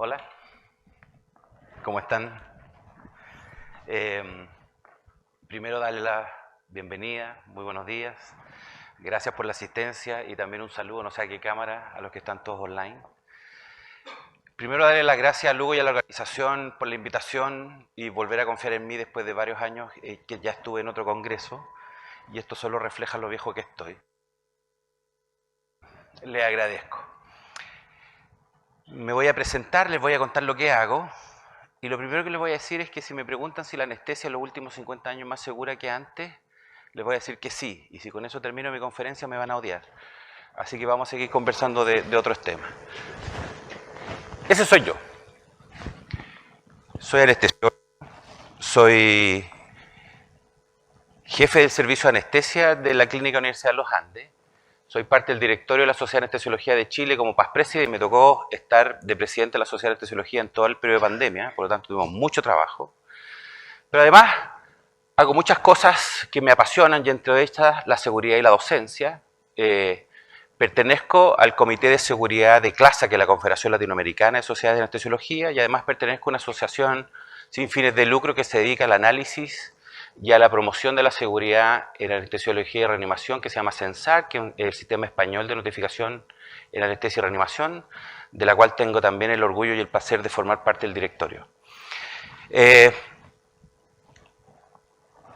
Hola, ¿cómo están? Primero darle la bienvenida, muy buenos días, gracias por la asistencia y también un saludo, no sé a qué cámara, a los que están todos online. Primero darle las gracias a Lugo y a la organización por la invitación y volver a confiar en mí después de varios años que ya estuve en otro congreso y esto solo refleja lo viejo que estoy. Le agradezco. Me voy a presentar, les voy a contar lo que hago. Y lo primero que les voy a decir es que si me preguntan si la anestesia en los últimos 50 años es más segura que antes, les voy a decir que sí. Y si con eso termino mi conferencia me van a odiar. Así que vamos a seguir conversando de otros temas. Ese soy yo. Soy anestesiólogo. Soy jefe del servicio de anestesia de la Clínica Universidad de los Andes. Soy parte del directorio de la Sociedad de Anestesiología de Chile como past president y me tocó estar de presidente de la Sociedad de Anestesiología en todo el periodo de pandemia, por lo tanto tuvimos mucho trabajo. Pero además hago muchas cosas que me apasionan y entre ellas la seguridad y la docencia. Pertenezco al Comité de Seguridad de CLASA, que es la Confederación Latinoamericana de Sociedades de Anestesiología, y además pertenezco a una asociación sin fines de lucro que se dedica al análisis y a la promoción de la seguridad en la anestesiología y reanimación, que se llama CENSAR, que es el Sistema Español de Notificación en Anestesia y Reanimación, de la cual tengo también el orgullo y el placer de formar parte del directorio.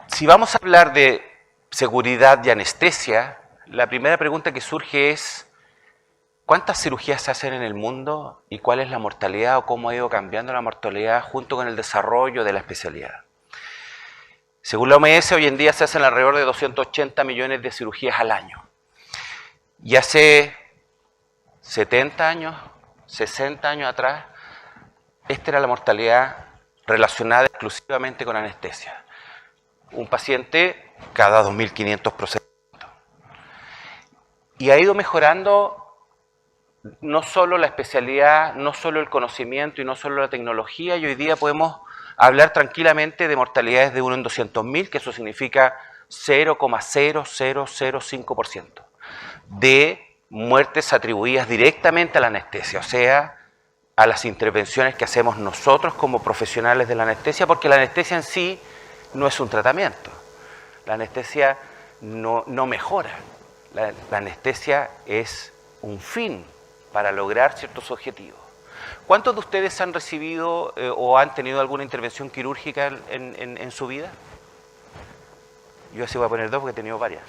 Si vamos a hablar de seguridad y anestesia, la primera pregunta que surge es ¿cuántas cirugías se hacen en el mundo y cuál es la mortalidad o cómo ha ido cambiando la mortalidad junto con el desarrollo de la especialidad? Según la OMS, hoy en día se hacen alrededor de 280 millones de cirugías al año. Y hace 70 años, 60 años atrás, esta era la mortalidad relacionada exclusivamente con anestesia. Un paciente cada 2.500 procedimientos. Y ha ido mejorando no solo la especialidad, no solo el conocimiento y no solo la tecnología, y hoy día podemos hablar tranquilamente de mortalidades de 1 en 200.000, que eso significa 0,0005% de muertes atribuidas directamente a la anestesia, o sea, a las intervenciones que hacemos nosotros como profesionales de la anestesia, porque la anestesia en sí no es un tratamiento. La anestesia no mejora. La anestesia es un fin para lograr ciertos objetivos. ¿Cuántos de ustedes han recibido o han tenido alguna intervención quirúrgica en su vida? Yo así voy a poner 2 porque he tenido varias.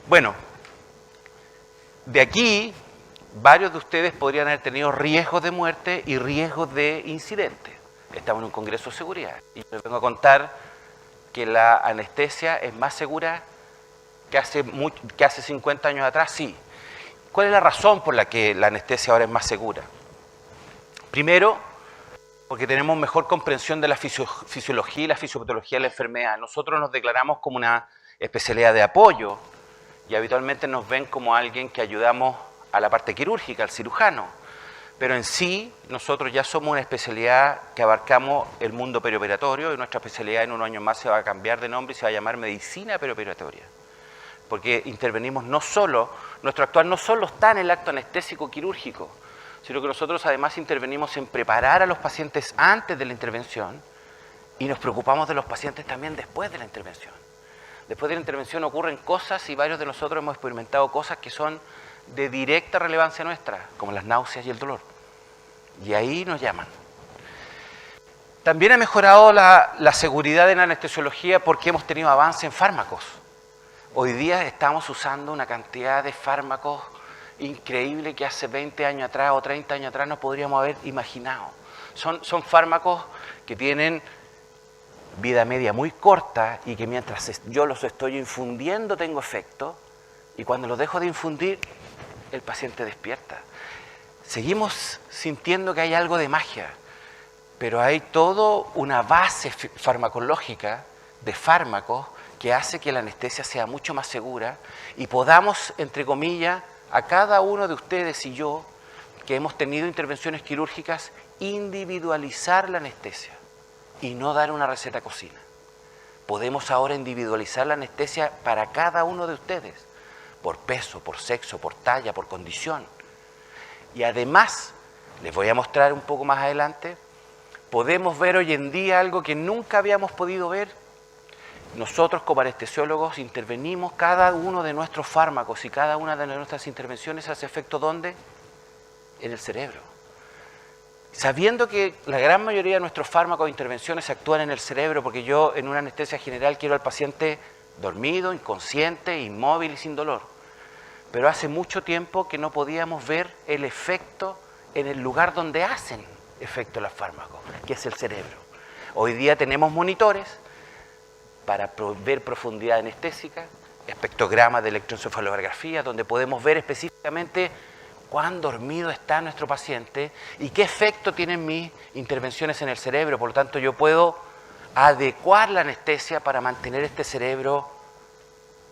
Bueno, de aquí, varios de ustedes podrían haber tenido riesgos de muerte y riesgos de incidente. Estamos en un congreso de seguridad y les vengo a contar que la anestesia es más segura que hace 50 años atrás, sí. ¿Cuál es la razón por la que la anestesia ahora es más segura? Primero, porque tenemos mejor comprensión de la fisiología y la fisiopatología de la enfermedad. Nosotros nos declaramos como una especialidad de apoyo y habitualmente nos ven como alguien que ayudamos a la parte quirúrgica, al cirujano. Pero en sí, nosotros ya somos una especialidad que abarcamos el mundo perioperatorio y nuestra especialidad en unos años más se va a cambiar de nombre y se va a llamar medicina perioperatoria. Porque intervenimos no solo, nuestro actuar no solo está en el acto anestésico quirúrgico, sino que nosotros además intervenimos en preparar a los pacientes antes de la intervención y nos preocupamos de los pacientes también después de la intervención. Después de la intervención ocurren cosas y varios de nosotros hemos experimentado cosas que son de directa relevancia nuestra, como las náuseas y el dolor. Y ahí nos llaman. También ha mejorado la seguridad en la anestesiología porque hemos tenido avance en fármacos. Hoy día estamos usando una cantidad de fármacos increíble que hace 20 años atrás o 30 años atrás no podríamos haber imaginado. Son fármacos que tienen vida media muy corta y que mientras yo los estoy infundiendo tengo efecto y cuando los dejo de infundir el paciente despierta. Seguimos sintiendo que hay algo de magia, pero hay toda una base farmacológica de fármacos que hace que la anestesia sea mucho más segura y podamos, entre comillas, a cada uno de ustedes y yo, que hemos tenido intervenciones quirúrgicas, individualizar la anestesia y no dar una receta cocina. Podemos ahora individualizar la anestesia para cada uno de ustedes, por peso, por sexo, por talla, por condición. Y además les voy a mostrar un poco más adelante, podemos ver hoy en día algo que nunca habíamos podido ver. Nosotros como anestesiólogos intervenimos cada uno de nuestros fármacos y cada una de nuestras intervenciones hace efecto ¿dónde? En el cerebro. Sabiendo que la gran mayoría de nuestros fármacos e intervenciones actúan en el cerebro, porque yo en una anestesia general quiero al paciente dormido, inconsciente, inmóvil y sin dolor. Pero hace mucho tiempo que no podíamos ver el efecto en el lugar donde hacen efecto los fármacos, que es el cerebro. Hoy día tenemos monitores para ver profundidad anestésica, espectrogramas de electroencefalografía, donde podemos ver específicamente cuán dormido está nuestro paciente y qué efecto tienen mis intervenciones en el cerebro. Por lo tanto, yo puedo adecuar la anestesia para mantener este cerebro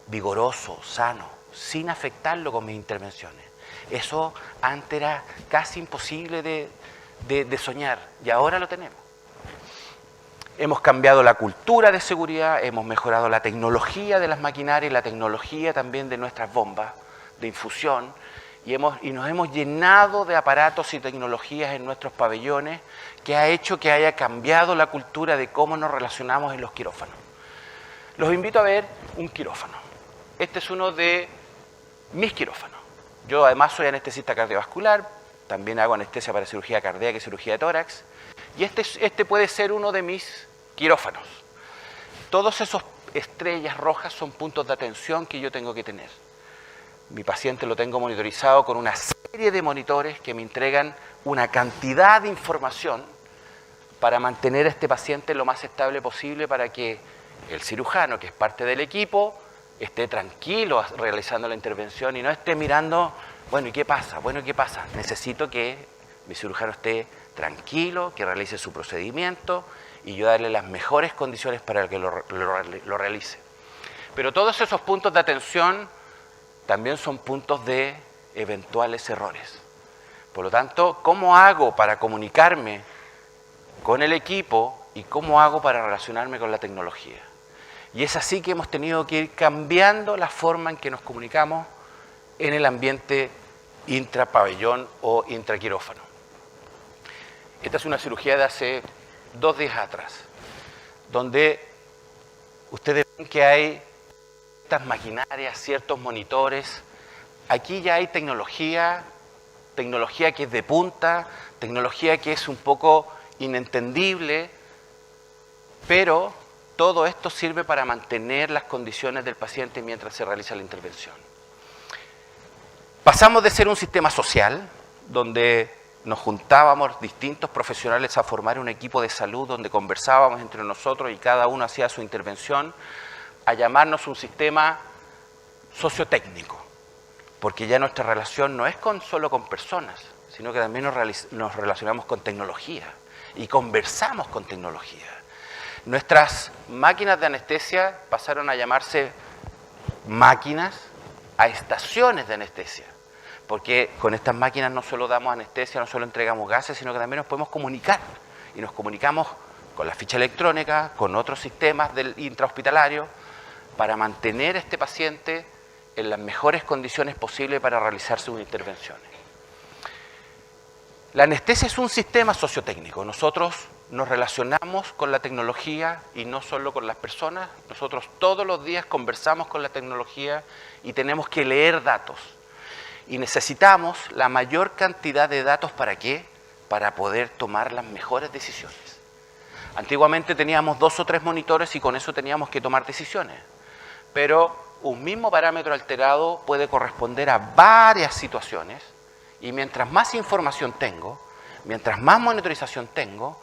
vigoroso, sano, sin afectarlo con mis intervenciones. Eso antes era casi imposible de soñar y ahora lo tenemos. Hemos cambiado la cultura de seguridad, hemos mejorado la tecnología de las maquinarias y la tecnología también de nuestras bombas de infusión y nos hemos llenado de aparatos y tecnologías en nuestros pabellones que ha hecho que haya cambiado la cultura de cómo nos relacionamos en los quirófanos. Los invito a ver un quirófano. Este es uno de mis quirófanos. Yo además soy anestesista cardiovascular, también hago anestesia para cirugía cardíaca y cirugía de tórax. Y este puede ser uno de mis quirófanos. Todos esos estrellas rojas son puntos de atención que yo tengo que tener. Mi paciente lo tengo monitorizado con una serie de monitores que me entregan una cantidad de información para mantener a este paciente lo más estable posible para que el cirujano, que es parte del equipo, esté tranquilo realizando la intervención y no esté mirando, bueno, ¿y qué pasa? Bueno, ¿qué pasa? Necesito que mi cirujano esté tranquilo, que realice su procedimiento y yo darle las mejores condiciones para que lo realice. Pero todos esos puntos de atención también son puntos de eventuales errores. Por lo tanto, ¿cómo hago para comunicarme con el equipo y cómo hago para relacionarme con la tecnología? Y es así que hemos tenido que ir cambiando la forma en que nos comunicamos en el ambiente intrapabellón o intraquirófano. Esta es una cirugía de hace 2 días atrás, donde ustedes ven que hay estas maquinarias, ciertos monitores. Aquí ya hay tecnología que es de punta, tecnología que es un poco inentendible, pero todo esto sirve para mantener las condiciones del paciente mientras se realiza la intervención. Pasamos de ser un sistema social, donde nos juntábamos distintos profesionales a formar un equipo de salud donde conversábamos entre nosotros y cada uno hacía su intervención, a llamarnos un sistema sociotécnico, porque ya nuestra relación no es solo con personas, sino que también nos relacionamos con tecnología y conversamos con tecnología. Nuestras máquinas de anestesia pasaron a llamarse máquinas a estaciones de anestesia. Porque con estas máquinas no solo damos anestesia, no solo entregamos gases, sino que también nos podemos comunicar. Y nos comunicamos con la ficha electrónica, con otros sistemas del intrahospitalario, para mantener a este paciente en las mejores condiciones posibles para realizar sus intervenciones. La anestesia es un sistema sociotécnico. Nosotros nos relacionamos con la tecnología y no solo con las personas. Nosotros todos los días conversamos con la tecnología y tenemos que leer datos. Y necesitamos la mayor cantidad de datos, ¿para qué? Para poder tomar las mejores decisiones. Antiguamente teníamos 2 o 3 monitores y con eso teníamos que tomar decisiones. Pero un mismo parámetro alterado puede corresponder a varias situaciones y mientras más información tengo, mientras más monitorización tengo,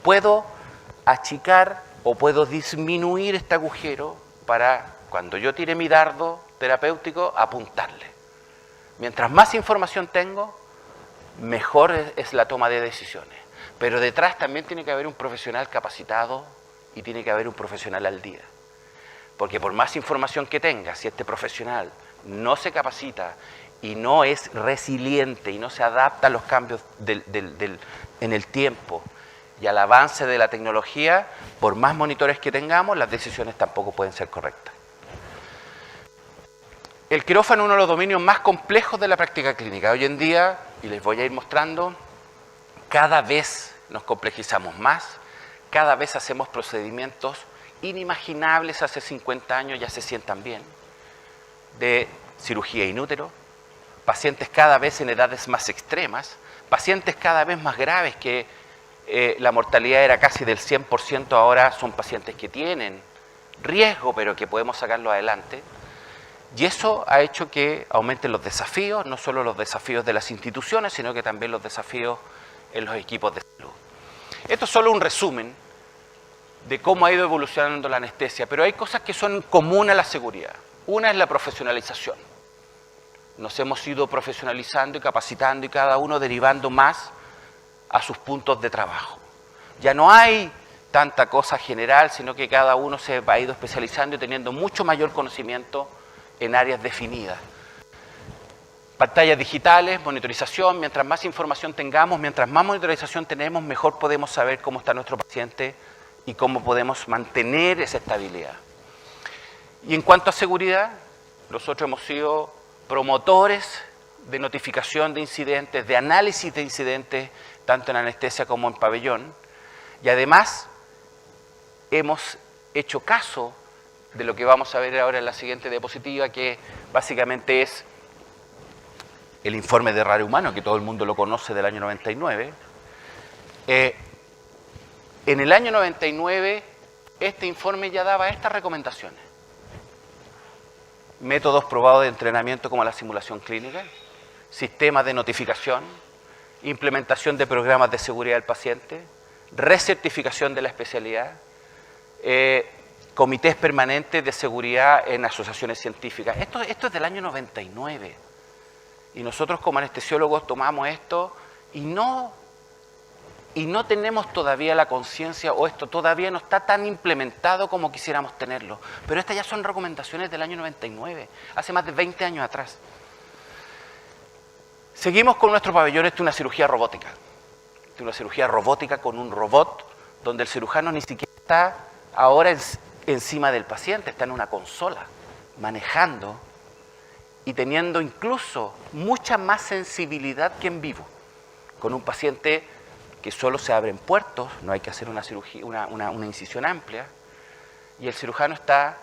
puedo achicar o puedo disminuir este agujero para, cuando yo tire mi dardo terapéutico, apuntarle. Mientras más información tengo, mejor es la toma de decisiones. Pero detrás también tiene que haber un profesional capacitado y tiene que haber un profesional al día. Porque por más información que tenga, si este profesional no se capacita y no es resiliente y no se adapta a los cambios en el tiempo y al avance de la tecnología, por más monitores que tengamos, las decisiones tampoco pueden ser correctas. El quirófano es uno de los dominios más complejos de la práctica clínica. Hoy en día, y les voy a ir mostrando, Cada vez nos complejizamos más, cada vez hacemos procedimientos inimaginables hace 50 años, ya se sientan bien, de cirugía in útero, pacientes cada vez en edades más extremas, pacientes cada vez más graves que la mortalidad era casi del 100%, ahora son pacientes que tienen riesgo, pero que podemos sacarlo adelante. Y eso ha hecho que aumenten los desafíos, no solo los desafíos de las instituciones, sino que también los desafíos en los equipos de salud. Esto es solo un resumen de cómo ha ido evolucionando la anestesia, pero hay cosas que son comunes a la seguridad. Una es la profesionalización. Nos hemos ido profesionalizando y capacitando y cada uno derivando más a sus puntos de trabajo. Ya no hay tanta cosa general, sino que cada uno se ha ido especializando y teniendo mucho mayor conocimiento en áreas definidas. Pantallas digitales, monitorización, mientras más información tengamos, mientras más monitorización tenemos, mejor podemos saber cómo está nuestro paciente y cómo podemos mantener esa estabilidad. Y en cuanto a seguridad, nosotros hemos sido promotores de notificación de incidentes, de análisis de incidentes, tanto en anestesia como en pabellón, y además hemos hecho caso de lo que vamos a ver ahora en la siguiente diapositiva, que básicamente es el informe de error humano, que todo el mundo lo conoce, del año 99. En el año 99, este informe ya daba estas recomendaciones. Métodos probados de entrenamiento como la simulación clínica, sistemas de notificación, implementación de programas de seguridad del paciente, recertificación de la especialidad, comités permanentes de seguridad en asociaciones científicas. Esto es del año 99. Y nosotros como anestesiólogos tomamos esto y no tenemos todavía la conciencia, o esto todavía no está tan implementado como quisiéramos tenerlo. Pero estas ya son recomendaciones del año 99, hace más de 20 años atrás. Seguimos con nuestro pabellón, esto es una cirugía robótica. Esto es una cirugía robótica con un robot, donde el cirujano ni siquiera está ahora encima del paciente, está en una consola, manejando y teniendo incluso mucha más sensibilidad que en vivo. Con un paciente que solo se abren puertos, no hay que hacer una cirugía, una incisión amplia, y el cirujano está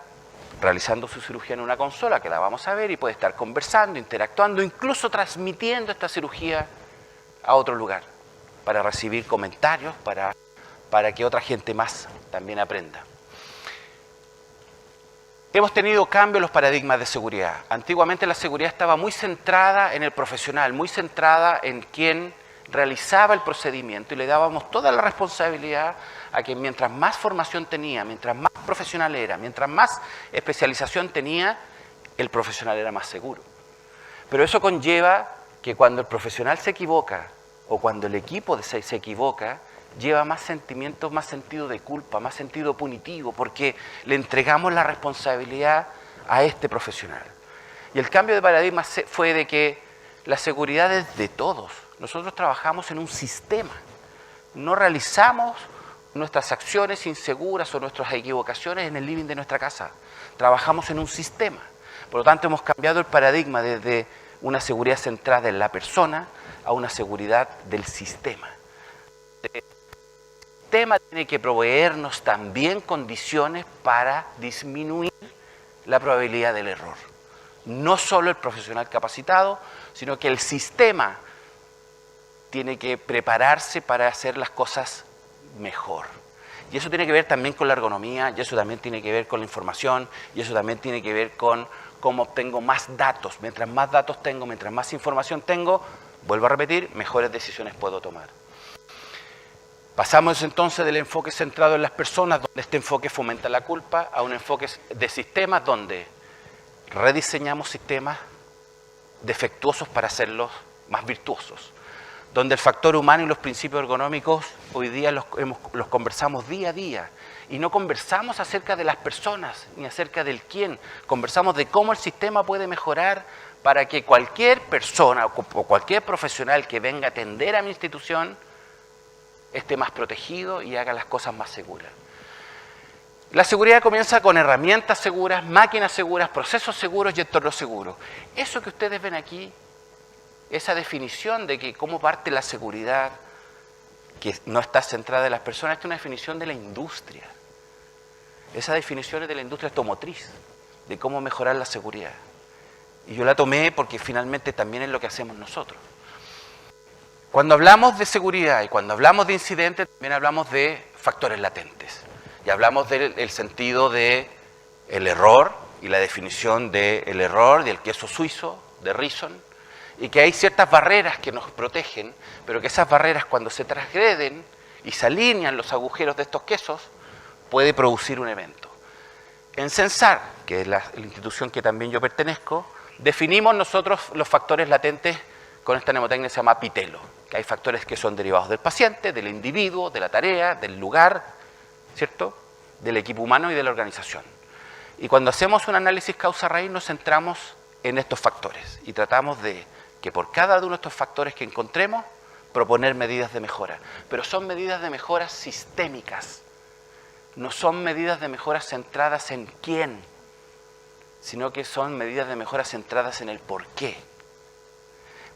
realizando su cirugía en una consola, que la vamos a ver, y puede estar conversando, interactuando, incluso transmitiendo esta cirugía a otro lugar, para recibir comentarios, para que otra gente más también aprenda. Hemos tenido cambios en los paradigmas de seguridad. Antiguamente la seguridad estaba muy centrada en el profesional, muy centrada en quien realizaba el procedimiento, y le dábamos toda la responsabilidad a que mientras más formación tenía, mientras más profesional era, mientras más especialización tenía, el profesional era más seguro. Pero eso conlleva que cuando el profesional se equivoca o cuando el equipo se equivoca, lleva más sentimientos, más sentido de culpa, más sentido punitivo, porque le entregamos la responsabilidad a este profesional. Y el cambio de paradigma fue de que la seguridad es de todos. Nosotros trabajamos en un sistema, no realizamos nuestras acciones inseguras o nuestras equivocaciones en el living de nuestra casa, trabajamos en un sistema. Por lo tanto, hemos cambiado el paradigma desde una seguridad centrada en la persona a una seguridad del sistema. El sistema tiene que proveernos también condiciones para disminuir la probabilidad del error. No solo el profesional capacitado, sino que el sistema tiene que prepararse para hacer las cosas mejor. Y eso tiene que ver también con la ergonomía, y eso también tiene que ver con la información, y eso también tiene que ver con cómo obtengo más datos. Mientras más datos tengo, mientras más información tengo, vuelvo a repetir, mejores decisiones puedo tomar. Pasamos entonces del enfoque centrado en las personas, donde este enfoque fomenta la culpa, a un enfoque de sistemas donde rediseñamos sistemas defectuosos para hacerlos más virtuosos, donde el factor humano y los principios ergonómicos hoy día los conversamos día a día, y no conversamos acerca de las personas ni acerca del quién, conversamos de cómo el sistema puede mejorar para que cualquier persona o cualquier profesional que venga a atender a mi institución esté más protegido y haga las cosas más seguras. La seguridad comienza con herramientas seguras, máquinas seguras, procesos seguros y entornos seguros. Eso que ustedes ven aquí, esa definición de que cómo parte la seguridad, que no está centrada en las personas, esta es una definición de la industria. Esa definición es de la industria automotriz, de cómo mejorar la seguridad. Y yo la tomé porque finalmente también es lo que hacemos nosotros. Cuando hablamos de seguridad y cuando hablamos de incidentes, también hablamos de factores latentes. Y hablamos del sentido del error y la definición del error, del queso suizo, de Reason, y que hay ciertas barreras que nos protegen, pero que esas barreras cuando se transgreden y se alinean los agujeros de estos quesos, puede producir un evento. En Censar, que es la institución que también yo pertenezco, definimos nosotros los factores latentes con esta mnemotecnia que se llama Pitelo, que hay factores que son derivados del paciente, del individuo, de la tarea, del lugar, ¿cierto?, del equipo humano y de la organización. Y cuando hacemos un análisis causa-raíz nos centramos en estos factores y tratamos de que por cada uno de estos factores que encontremos, proponer medidas de mejora. Pero son medidas de mejora sistémicas, no son medidas de mejora centradas en quién, sino que son medidas de mejora centradas en el por qué.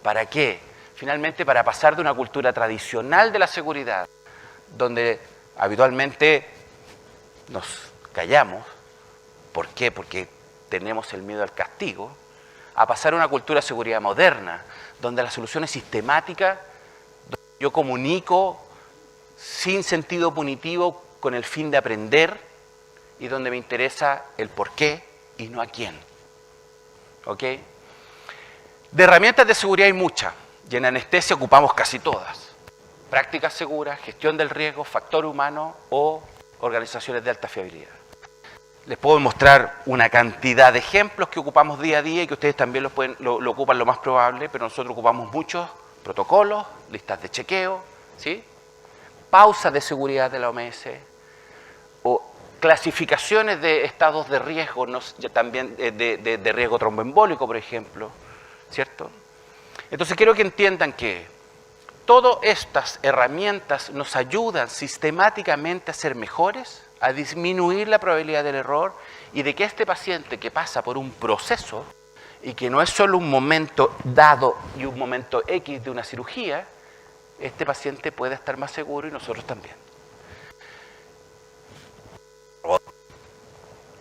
¿Para qué? Finalmente, para pasar de una cultura tradicional de la seguridad, donde habitualmente nos callamos, ¿por qué? Porque tenemos el miedo al castigo, a pasar a una cultura de seguridad moderna, donde la solución es sistemática, donde yo comunico sin sentido punitivo con el fin de aprender y donde me interesa el por qué y no a quién. ¿Ok? De herramientas de seguridad hay muchas, y en anestesia ocupamos casi todas. Prácticas seguras, gestión del riesgo, factor humano o organizaciones de alta fiabilidad. Les puedo mostrar una cantidad de ejemplos que ocupamos día a día y que ustedes también lo ocupan lo más probable, pero nosotros ocupamos muchos protocolos, listas de chequeo, ¿sí?, pausas de seguridad de la OMS, o clasificaciones de estados de riesgo, también de riesgo tromboembólico, por ejemplo, ¿cierto? Entonces quiero que entiendan que todas estas herramientas nos ayudan sistemáticamente a ser mejores, a disminuir la probabilidad del error y de que este paciente que pasa por un proceso y que no es solo un momento dado y un momento X de una cirugía, este paciente puede estar más seguro y nosotros también.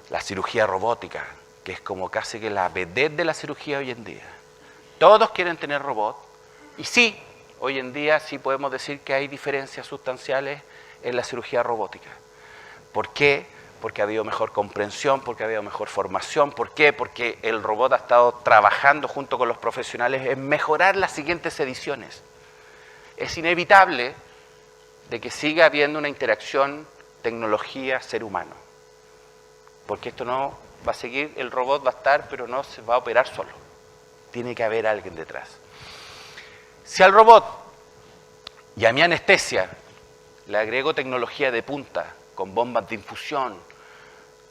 La cirugía robótica, que es como casi que la vedette de la cirugía hoy en día. Todos quieren tener robot y sí, hoy en día sí podemos decir que hay diferencias sustanciales en la cirugía robótica. ¿Por qué? Porque ha habido mejor comprensión, porque ha habido mejor formación. ¿Por qué? Porque el robot ha estado trabajando junto con los profesionales en mejorar las siguientes ediciones. Es inevitable de que siga habiendo una interacción tecnología-ser humano. Porque esto no va a seguir, el robot va a estar, pero no se va a operar solo. Tiene que haber alguien detrás. Si al robot y a mi anestesia le agrego tecnología de punta, con bombas de infusión,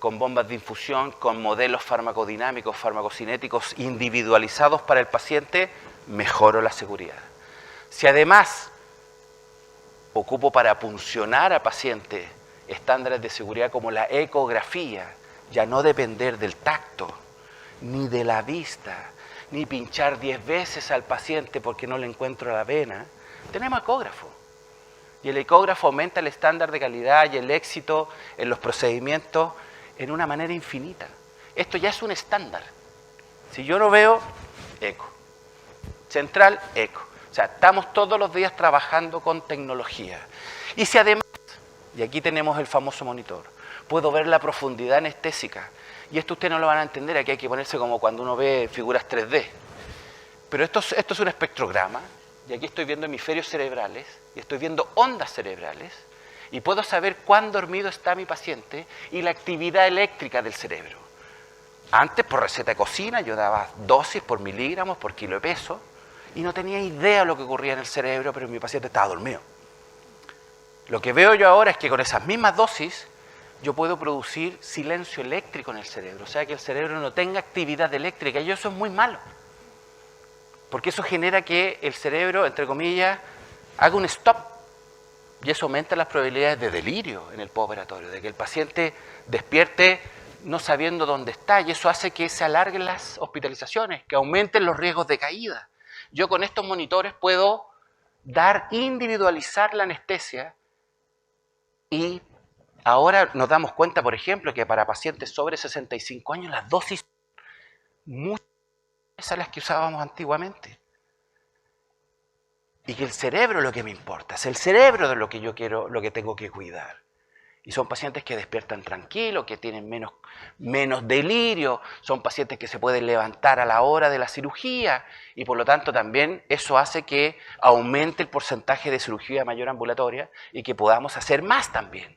con modelos farmacodinámicos, farmacocinéticos individualizados para el paciente, mejoro la seguridad. Si además ocupo para puncionar a pacientes estándares de seguridad como la ecografía, ya no depender del tacto, ni de la vista, ni pinchar 10 veces al paciente porque no le encuentro la vena, tenemos ecógrafo. Y el ecógrafo aumenta el estándar de calidad y el éxito en los procedimientos en una manera infinita. Esto ya es un estándar. Si yo lo veo, eco. Central, eco. O sea, estamos todos los días trabajando con tecnología. Y si además, y aquí tenemos el famoso monitor, puedo ver la profundidad anestésica. Y esto ustedes no lo van a entender, aquí hay que ponerse como cuando uno ve figuras 3D. Pero esto es un espectrograma, y aquí estoy viendo hemisferios cerebrales, y estoy viendo ondas cerebrales, y puedo saber cuán dormido está mi paciente y la actividad eléctrica del cerebro. Antes, por receta de cocina, yo daba dosis por miligramos, por kilo de peso, y no tenía idea de lo que ocurría en el cerebro, pero mi paciente estaba dormido. Lo que veo yo ahora es que con esas mismas dosis, yo puedo producir silencio eléctrico en el cerebro, o sea que el cerebro no tenga actividad eléctrica, y eso es muy malo. Porque eso genera que el cerebro, entre comillas, haga un stop. Y eso aumenta las probabilidades de delirio en el postoperatorio, de que el paciente despierte no sabiendo dónde está. Y eso hace que se alarguen las hospitalizaciones, que aumenten los riesgos de caída. Yo con estos monitores puedo individualizar la anestesia, y ahora nos damos cuenta, por ejemplo, que para pacientes sobre 65 años las dosis son muchas a las que usábamos antiguamente. Y que el cerebro es lo que me importa, es el cerebro de lo que yo quiero, lo que tengo que cuidar. Y son pacientes que despiertan tranquilos, que tienen menos delirio, son pacientes que se pueden levantar a la hora de la cirugía, y por lo tanto también eso hace que aumente el porcentaje de cirugía mayor ambulatoria y que podamos hacer más también.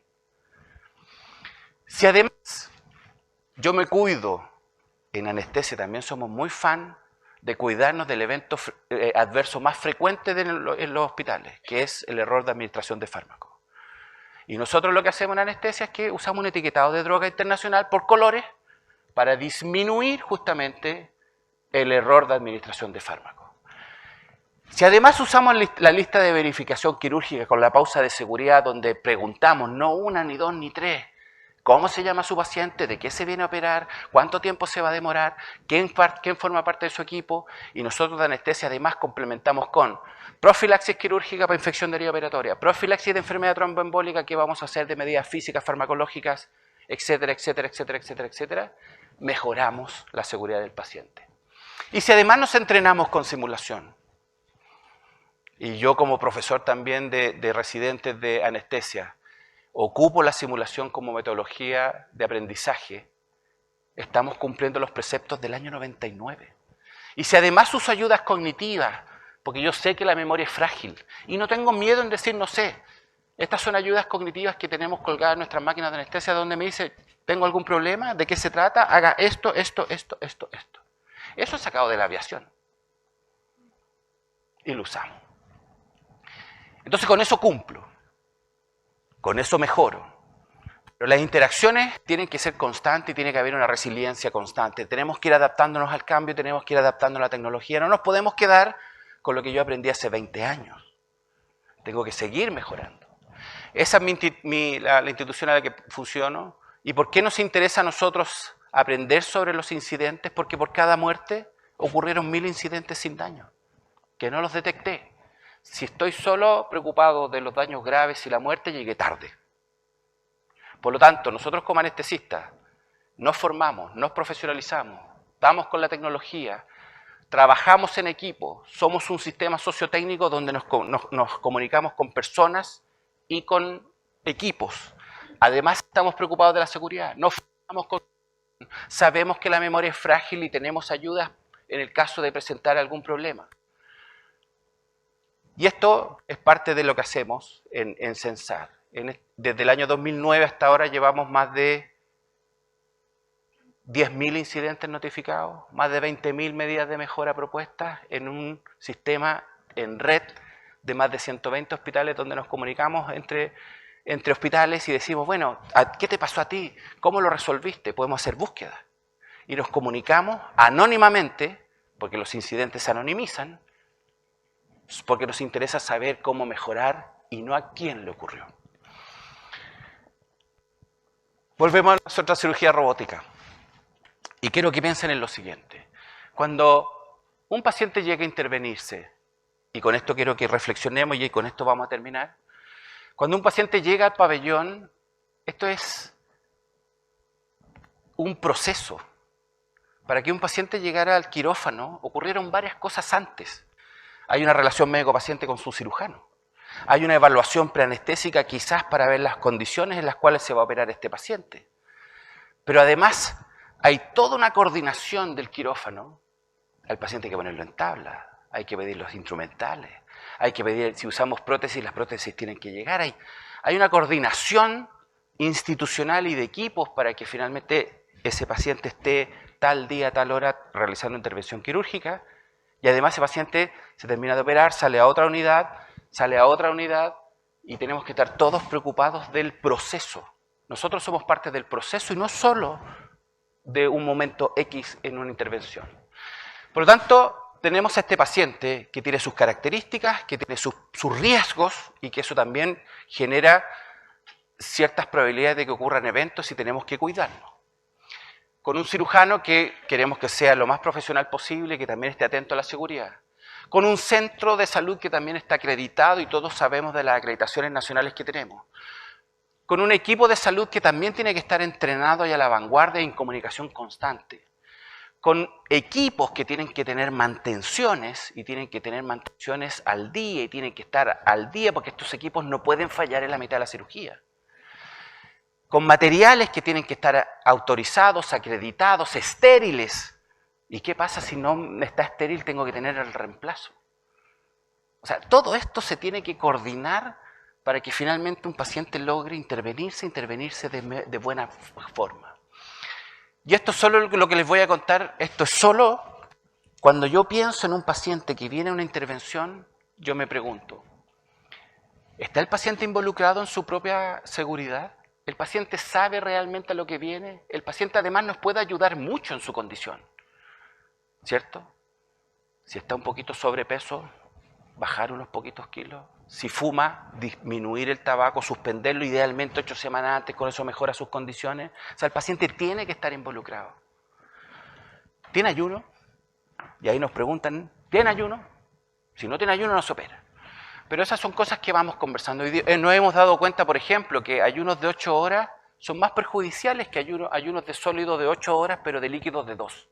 Si además yo me cuido, en anestesia también somos muy fan de cuidarnos del evento adverso más frecuente en los hospitales, que es el error de administración de fármacos. Y nosotros lo que hacemos en anestesia es que usamos un etiquetado de droga internacional por colores para disminuir justamente el error de administración de fármacos. Si además usamos la lista de verificación quirúrgica con la pausa de seguridad, donde preguntamos no una, ni dos, ni tres, ¿cómo se llama su paciente? ¿De qué se viene a operar? ¿Cuánto tiempo se va a demorar? ¿Quién forma parte de su equipo? Y nosotros de anestesia además complementamos con profilaxis quirúrgica para infección de herida operatoria, profilaxis de enfermedad tromboembólica, que vamos a hacer de medidas físicas, farmacológicas, etcétera, etcétera, etcétera, etcétera, etcétera. Mejoramos la seguridad del paciente. Y si además nos entrenamos con simulación, y yo como profesor también de residentes de anestesia, ocupo la simulación como metodología de aprendizaje, estamos cumpliendo los preceptos del año 99. Y si además uso ayudas cognitivas, porque yo sé que la memoria es frágil, y no tengo miedo en decir no sé, estas son ayudas cognitivas que tenemos colgadas en nuestras máquinas de anestesia, donde me dice, ¿tengo algún problema? ¿De qué se trata? Haga esto, esto, esto, esto, esto. Eso es sacado de la aviación. Y lo usamos. Entonces con eso cumplo. Con eso mejoro. Pero las interacciones tienen que ser constantes y tiene que haber una resiliencia constante. Tenemos que ir adaptándonos al cambio, tenemos que ir adaptando a la tecnología. No nos podemos quedar con lo que yo aprendí hace 20 años. Tengo que seguir mejorando. Esa es la institución a la que funciono. ¿Y por qué nos interesa a nosotros aprender sobre los incidentes? Porque por cada muerte ocurrieron 1000 incidentes sin daño, que no los detecté. Si estoy solo preocupado de los daños graves y la muerte, llegué tarde. Por lo tanto, nosotros como anestesistas nos formamos, nos profesionalizamos, damos con la tecnología, trabajamos en equipo, somos un sistema sociotécnico donde nos comunicamos con personas y con equipos. Además, estamos preocupados de la seguridad, sabemos que la memoria es frágil y tenemos ayudas en el caso de presentar algún problema. Y esto es parte de lo que hacemos en Censar. Desde el año 2009 hasta ahora llevamos más de 10.000 incidentes notificados, más de 20.000 medidas de mejora propuestas en un sistema en red de más de 120 hospitales donde nos comunicamos entre hospitales y decimos, bueno, ¿qué te pasó a ti? ¿Cómo lo resolviste? Podemos hacer búsquedas. Y nos comunicamos anónimamente, porque los incidentes se anonimizan, porque nos interesa saber cómo mejorar y no a quién le ocurrió. Volvemos a nuestra cirugía robótica. Y quiero que piensen en lo siguiente. Cuando un paciente llega a intervenirse, y con esto quiero que reflexionemos y con esto vamos a terminar. Cuando un paciente llega al pabellón, esto es un proceso. Para que un paciente llegara al quirófano, ocurrieron varias cosas antes. Hay una relación médico-paciente con su cirujano. Hay una evaluación preanestésica quizás para ver las condiciones en las cuales se va a operar este paciente. Pero además hay toda una coordinación del quirófano. Al paciente hay que ponerlo en tabla, hay que pedir los instrumentales, hay que pedir, si usamos prótesis, las prótesis tienen que llegar. Hay una coordinación institucional y de equipos para que finalmente ese paciente esté tal día, tal hora realizando intervención quirúrgica. Y además ese paciente se termina de operar, sale a otra unidad y tenemos que estar todos preocupados del proceso. Nosotros somos parte del proceso y no solo de un momento X en una intervención. Por lo tanto, tenemos a este paciente que tiene sus características, que tiene sus riesgos y que eso también genera ciertas probabilidades de que ocurran eventos y tenemos que cuidarnos. Con un cirujano que queremos que sea lo más profesional posible y que también esté atento a la seguridad. con un centro de salud que también está acreditado y todos sabemos de las acreditaciones nacionales que tenemos, con un equipo de salud que también tiene que estar entrenado y a la vanguardia en comunicación constante, con equipos que tienen que tener mantenciones y tienen que tener mantenciones al día y tienen que estar al día porque estos equipos no pueden fallar en la mitad de la cirugía, con materiales que tienen que estar autorizados, acreditados, estériles. ¿Y qué pasa si no está estéril? Tengo que tener el reemplazo. O sea, todo esto se tiene que coordinar para que finalmente un paciente logre intervenirse de buena forma. Y esto es solo lo que les voy a contar, esto es solo cuando yo pienso en un paciente que viene a una intervención, yo me pregunto, ¿está el paciente involucrado en su propia seguridad? ¿El paciente sabe realmente a lo que viene? El paciente además nos puede ayudar mucho en su condición, ¿cierto? Si está un poquito sobrepeso, bajar unos poquitos kilos. Si fuma, disminuir el tabaco, suspenderlo idealmente 8 semanas antes, con eso mejora sus condiciones. O sea, el paciente tiene que estar involucrado. ¿Tiene ayuno? Y ahí nos preguntan, ¿tiene ayuno? Si no tiene ayuno, no se opera. Pero esas son cosas que vamos conversando. Nos hemos dado cuenta, por ejemplo, que ayunos de 8 horas son más perjudiciales que ayunos de sólido de 8 horas, pero de líquidos de 2.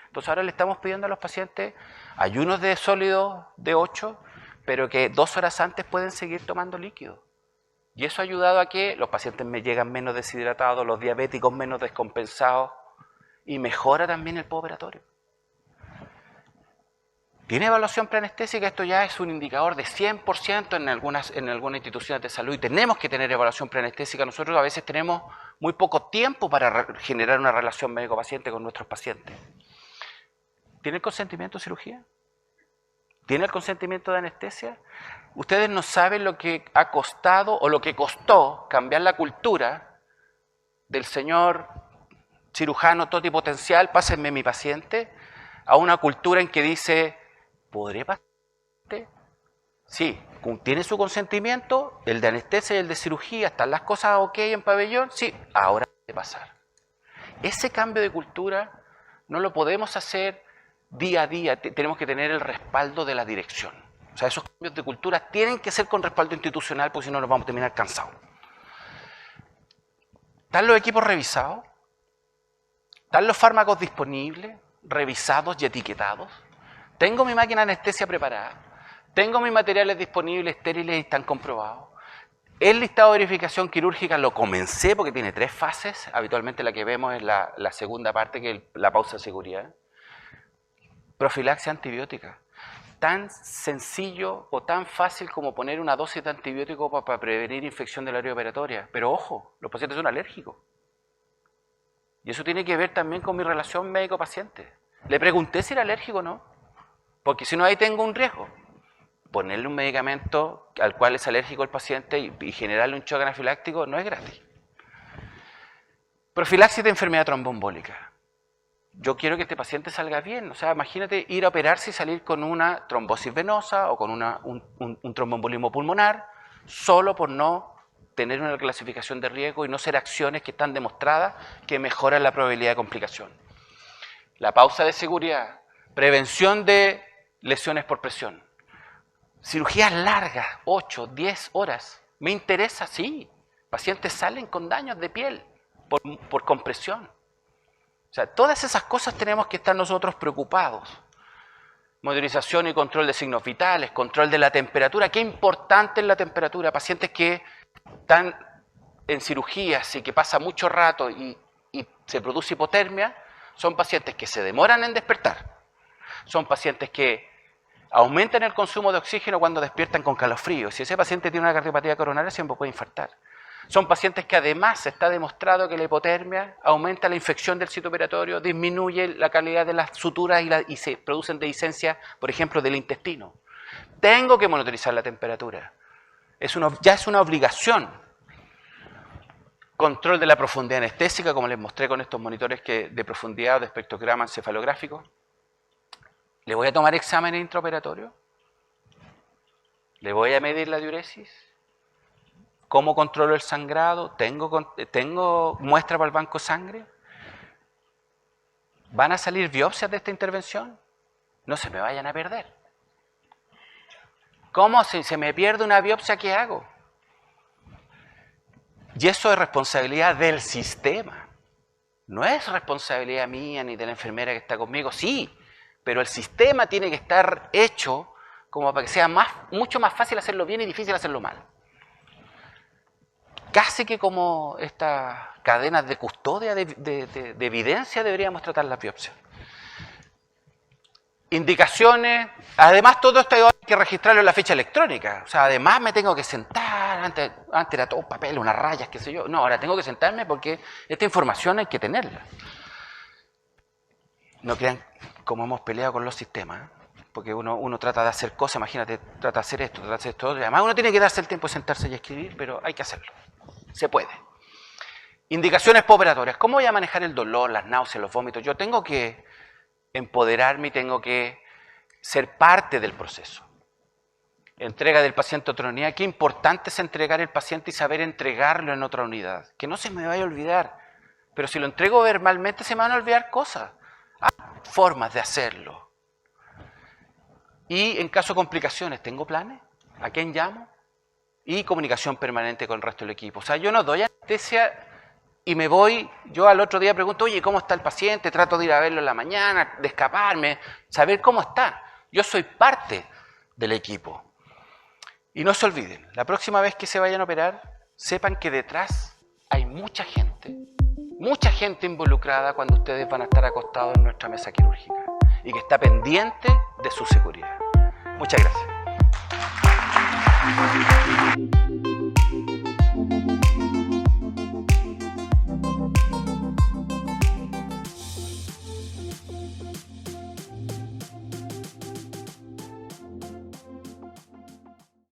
Entonces ahora le estamos pidiendo a los pacientes ayunos de sólido de 8, pero que 2 horas antes pueden seguir tomando líquido. Y eso ha ayudado a que los pacientes me llegan menos deshidratados, los diabéticos menos descompensados, y mejora también el postoperatorio. ¿Tiene evaluación preanestésica? Esto ya es un indicador de 100% en algunas instituciones de salud y tenemos que tener evaluación preanestésica. Nosotros a veces tenemos muy poco tiempo para generar una relación médico-paciente con nuestros pacientes. ¿Tiene el consentimiento de cirugía? ¿Tiene el consentimiento de anestesia? Ustedes no saben lo que ha costado o lo que costó cambiar la cultura del señor cirujano totipotencial, pásenme mi paciente, a una cultura en que dice, ¿podré pasarte? Sí, tiene su consentimiento, el de anestesia y el de cirugía, ¿están las cosas ok en pabellón? Sí, ahora puede pasar. Ese cambio de cultura no lo podemos hacer día a día, tenemos que tener el respaldo de la dirección. O sea, esos cambios de cultura tienen que ser con respaldo institucional, porque si no nos vamos a terminar cansados. ¿Están los equipos revisados? ¿Están los fármacos disponibles, revisados y etiquetados? ¿Tengo mi máquina de anestesia preparada? ¿Tengo mis materiales disponibles, estériles y están comprobados? El listado de verificación quirúrgica lo comencé porque tiene 3 fases. Habitualmente la que vemos es la segunda parte, que es la pausa de seguridad. Profilaxia antibiótica. Tan sencillo o tan fácil como poner una dosis de antibiótico para prevenir infección del área operatoria. Pero ojo, los pacientes son alérgicos. Y eso tiene que ver también con mi relación médico-paciente. Le pregunté si era alérgico o no, porque si no ahí tengo un riesgo. Ponerle un medicamento al cual es alérgico el paciente y generarle un choque anafiláctico no es gratis. Profilaxis de enfermedad tromboembólica. Yo quiero que este paciente salga bien. O sea, imagínate ir a operarse y salir con una trombosis venosa o con un tromboembolismo pulmonar, solo por no tener una clasificación de riesgo y no ser acciones que están demostradas que mejoran la probabilidad de complicación. La pausa de seguridad, prevención de lesiones por presión. Cirugías largas, 8, 10 horas. ¿Me interesa? Sí. Pacientes salen con daños de piel por compresión. O sea, todas esas cosas tenemos que estar nosotros preocupados. Monitorización y control de signos vitales, control de la temperatura. Qué importante es la temperatura. Pacientes que están en cirugías y que pasa mucho rato y se produce hipotermia, son pacientes que se demoran en despertar. Son pacientes que aumentan el consumo de oxígeno cuando despiertan con calofrío. Si ese paciente tiene una cardiopatía coronaria, siempre puede infartar. Son pacientes que además está demostrado que la hipotermia aumenta la infección del sitio operatorio, disminuye la calidad de las suturas y se producen dehiscencias, por ejemplo, del intestino. Tengo que monitorizar la temperatura. Ya es una obligación. Control de la profundidad anestésica, como les mostré con estos monitores de profundidad o de espectrograma encefalográfico. ¿Le voy a tomar exámenes intraoperatorios? ¿Le voy a medir la diuresis? ¿Cómo controlo el sangrado? ¿Tengo muestra para el banco de sangre? ¿Van a salir biopsias de esta intervención? No se me vayan a perder. ¿Cómo si se me pierde una biopsia, qué hago? Y eso es responsabilidad del sistema. No es responsabilidad mía ni de la enfermera que está conmigo, sí, pero el sistema tiene que estar hecho como para que sea mucho más fácil hacerlo bien y difícil hacerlo mal. Casi que como estas cadenas de custodia de evidencia deberíamos tratar las biopsias. Indicaciones, además todo esto hay que registrarlo en la ficha electrónica, o sea, además me tengo que sentar, antes era todo papel, unas rayas, qué sé yo, no, ahora tengo que sentarme porque esta información hay que tenerla. No crean cómo hemos peleado con los sistemas, ¿eh? Porque uno trata de hacer cosas, imagínate, trata de hacer esto, trata de hacer esto, y además uno tiene que darse el tiempo de sentarse y escribir, pero hay que hacerlo, se puede. Indicaciones postoperatorias, ¿cómo voy a manejar el dolor, las náuseas, los vómitos? Yo tengo que empoderarme y tengo que ser parte del proceso. Entrega del paciente a otra unidad. Qué importante es entregar el paciente y saber entregarlo en otra unidad. Que no se me vaya a olvidar. Pero si lo entrego verbalmente se me van a olvidar cosas. Hay formas de hacerlo. Y en caso de complicaciones, ¿tengo planes? ¿A quién llamo? Y comunicación permanente con el resto del equipo. O sea, yo no doy anestesia y me voy, yo al otro día pregunto, oye, ¿cómo está el paciente? Trato de ir a verlo en la mañana, de escaparme, saber cómo está. Yo soy parte del equipo. Y no se olviden, la próxima vez que se vayan a operar, sepan que detrás hay mucha gente involucrada cuando ustedes van a estar acostados en nuestra mesa quirúrgica y que está pendiente de su seguridad. Muchas gracias.